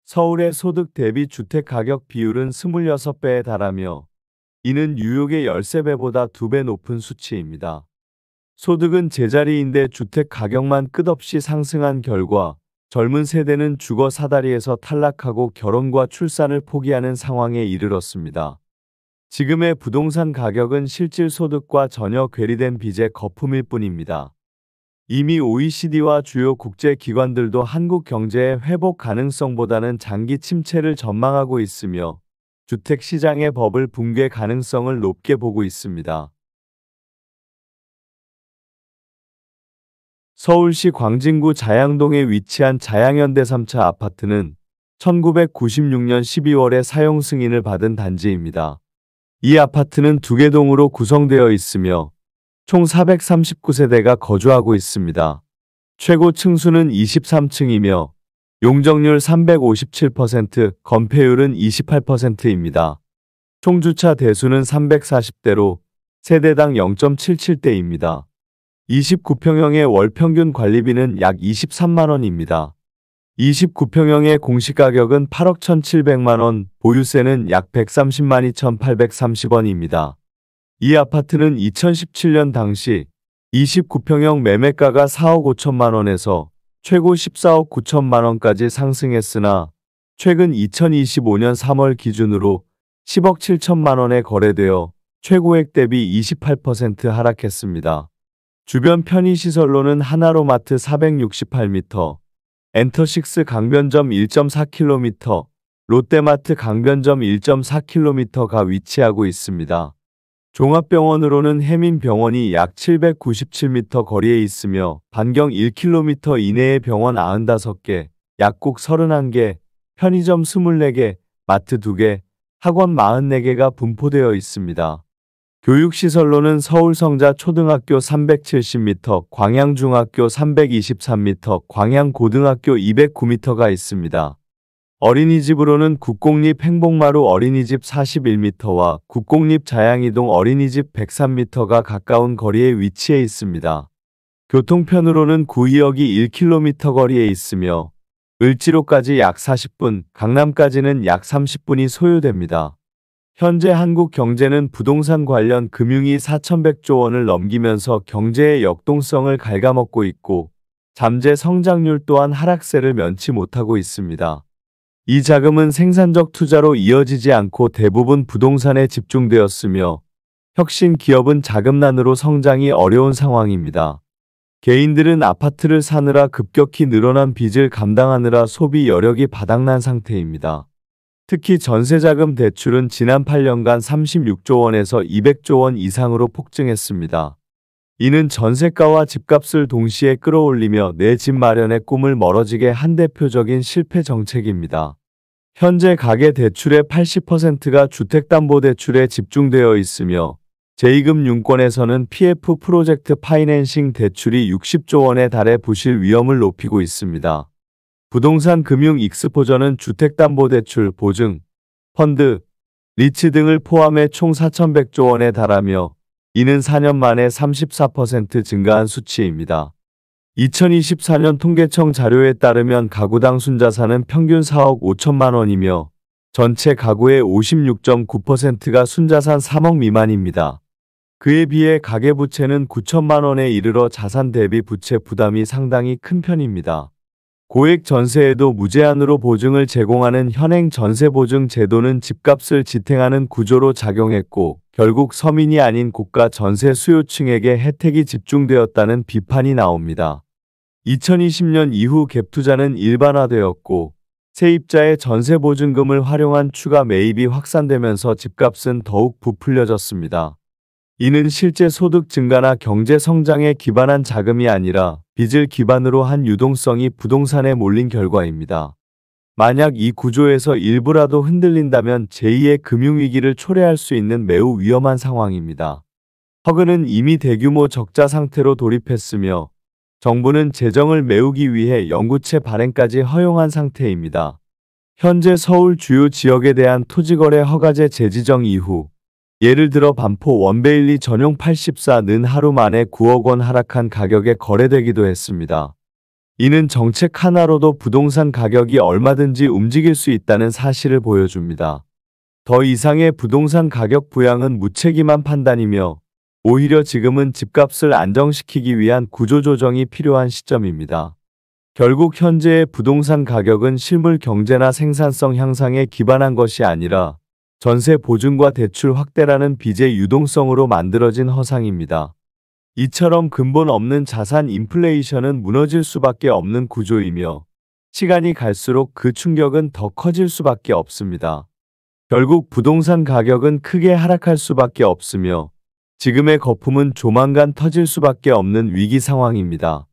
서울의 소득 대비 주택 가격 비율은 26배에 달하며 이는 뉴욕의 13배보다 2배 높은 수치입니다. 소득은 제자리인데 주택 가격만 끝없이 상승한 결과 젊은 세대는 주거 사다리에서 탈락하고 결혼과 출산을 포기하는 상황에 이르렀습니다. 지금의 부동산 가격은 실질 소득과 전혀 괴리된 빚의 거품일 뿐입니다. 이미 OECD와 주요 국제기관들도 한국 경제의 회복 가능성보다는 장기 침체를 전망하고 있으며 주택시장의 버블 붕괴 가능성을 높게 보고 있습니다. 서울시 광진구 자양동에 위치한 자양현대 3차 아파트는 1996년 12월에 사용 승인을 받은 단지입니다. 이 아파트는 2개 동으로 구성되어 있으며 총 439세대가 거주하고 있습니다. 최고 층수는 23층이며 용적률 357%, 건폐율은 28%입니다. 총 주차 대수는 340대로 세대당 0.77대입니다. 29평형의 월 평균 관리비는 약 23만원입니다. 29평형의 공시가격은 8억 1,700만원, 보유세는 약 130만 2,830원입니다. 이 아파트는 2017년 당시 29평형 매매가가 4억 5천만원에서 최고 14억 9천만원까지 상승했으나 최근 2025년 3월 기준으로 10억 7천만원에 거래되어 최고액 대비 28% 하락했습니다. 주변 편의시설로는 하나로마트 468m, 엔터식스 강변점 1.4km, 롯데마트 강변점 1.4km가 위치하고 있습니다. 종합병원으로는 해민병원이 약 797m 거리에 있으며 반경 1km 이내의 병원 95개, 약국 31개, 편의점 24개, 마트 2개, 학원 44개가 분포되어 있습니다. 교육시설로는 서울성자 초등학교 370m, 광양중학교 323m, 광양고등학교 209m가 있습니다. 어린이집으로는 국공립행복마루 어린이집 41m와 국공립 자양이동 어린이집 103m가 가까운 거리에 위치해 있습니다. 교통편으로는 구의역이 1km 거리에 있으며 을지로까지 약 40분, 강남까지는 약 30분이 소요됩니다. 현재 한국 경제는 부동산 관련 금융이 4,100조 원을 넘기면서 경제의 역동성을 갉아먹고 있고 잠재 성장률 또한 하락세를 면치 못하고 있습니다. 이 자금은 생산적 투자로 이어지지 않고 대부분 부동산에 집중되었으며 혁신 기업은 자금난으로 성장이 어려운 상황입니다. 개인들은 아파트를 사느라 급격히 늘어난 빚을 감당하느라 소비 여력이 바닥난 상태입니다. 특히 전세자금 대출은 지난 8년간 36조 원에서 200조 원 이상으로 폭증했습니다. 이는 전세가와 집값을 동시에 끌어올리며 내 집 마련의 꿈을 멀어지게 한 대표적인 실패 정책입니다. 현재 가계대출의 80%가 주택담보대출에 집중되어 있으며 제2금융권에서는 PF 프로젝트 파이낸싱 대출이 60조 원에 달해 부실 위험을 높이고 있습니다. 부동산 금융 익스포저는 주택담보대출, 보증, 펀드, 리츠 등을 포함해 총 4,100조 원에 달하며 이는 4년 만에 34% 증가한 수치입니다. 2024년 통계청 자료에 따르면 가구당 순자산은 평균 4억 5천만 원이며 전체 가구의 56.9%가 순자산 3억 미만입니다. 그에 비해 가계부채는 9천만 원에 이르러 자산 대비 부채 부담이 상당히 큰 편입니다. 고액 전세에도 무제한으로 보증을 제공하는 현행 전세보증 제도는 집값을 지탱하는 구조로 작용했고 결국 서민이 아닌 고가 전세 수요층에게 혜택이 집중되었다는 비판이 나옵니다. 2020년 이후 갭투자는 일반화되었고 세입자의 전세보증금을 활용한 추가 매입이 확산되면서 집값은 더욱 부풀려졌습니다. 이는 실제 소득 증가나 경제 성장에 기반한 자금이 아니라 빚을 기반으로 한 유동성이 부동산에 몰린 결과입니다. 만약 이 구조에서 일부라도 흔들린다면 제2의 금융위기를 초래할 수 있는 매우 위험한 상황입니다. 허그는 이미 대규모 적자 상태로 돌입했으며 정부는 재정을 메우기 위해 연구채 발행까지 허용한 상태입니다. 현재 서울 주요 지역에 대한 토지거래 허가제 재지정 이후 예를 들어 반포 원베일리 전용 84는 하루 만에 9억 원 하락한 가격에 거래되기도 했습니다. 이는 정책 하나로도 부동산 가격이 얼마든지 움직일 수 있다는 사실을 보여줍니다. 더 이상의 부동산 가격 부양은 무책임한 판단이며 오히려 지금은 집값을 안정시키기 위한 구조조정이 필요한 시점입니다. 결국 현재의 부동산 가격은 실물 경제나 생산성 향상에 기반한 것이 아니라 전세 보증과 대출 확대라는 빚의 유동성으로 만들어진 허상입니다. 이처럼 근본 없는 자산 인플레이션은 무너질 수밖에 없는 구조이며 시간이 갈수록 그 충격은 더 커질 수밖에 없습니다. 결국 부동산 가격은 크게 하락할 수밖에 없으며 지금의 거품은 조만간 터질 수밖에 없는 위기 상황입니다.